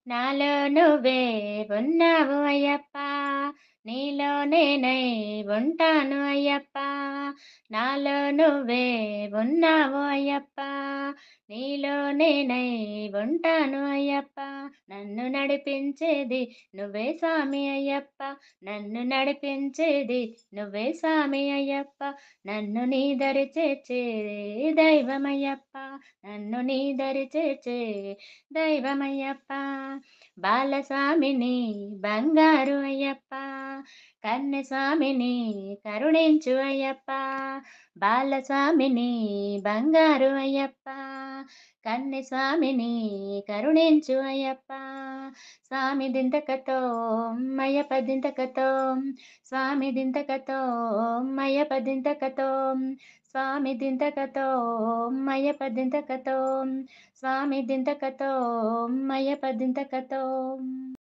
నాలో నువ్వే ఉన్నావు అయ్యప్ప, నీలో నేనై ఉంటాను అయ్యప్ప. నాలో నువ్వే ఉన్నావు అయ్యప్ప, నీలో నేనై ఉంటాను అయ్యప్ప. నన్ను నడిపించేది నువ్వే స్వామి అయ్యప్ప, నన్ను నడిపించేది నువ్వే స్వామి అయ్యప్ప. నన్ను నీ దరి చేర్చే దైవమయ్యప్ప, నన్ను నీ దరి చేర్చే దైవమయ్యప్ప. బాలస్వామిని బంగారు అయ్యప్ప, కన్నెస్వామిని కరుణించు అయ్యప్ప. బాలస్వామిని బంగారు అయ్యప్ప, కన్నెస్వామిని కరుణించు అయ్యప్ప. స్వామి దింతకతో అయ్యప్ప దింతకతో, స్వామి దింతకతో అయ్యప్ప దింతకతో, స్వామి దింతకతో అయ్యప్ప దింతకతో, స్వామి దింతకతో అయ్యప్ప దింతకతో.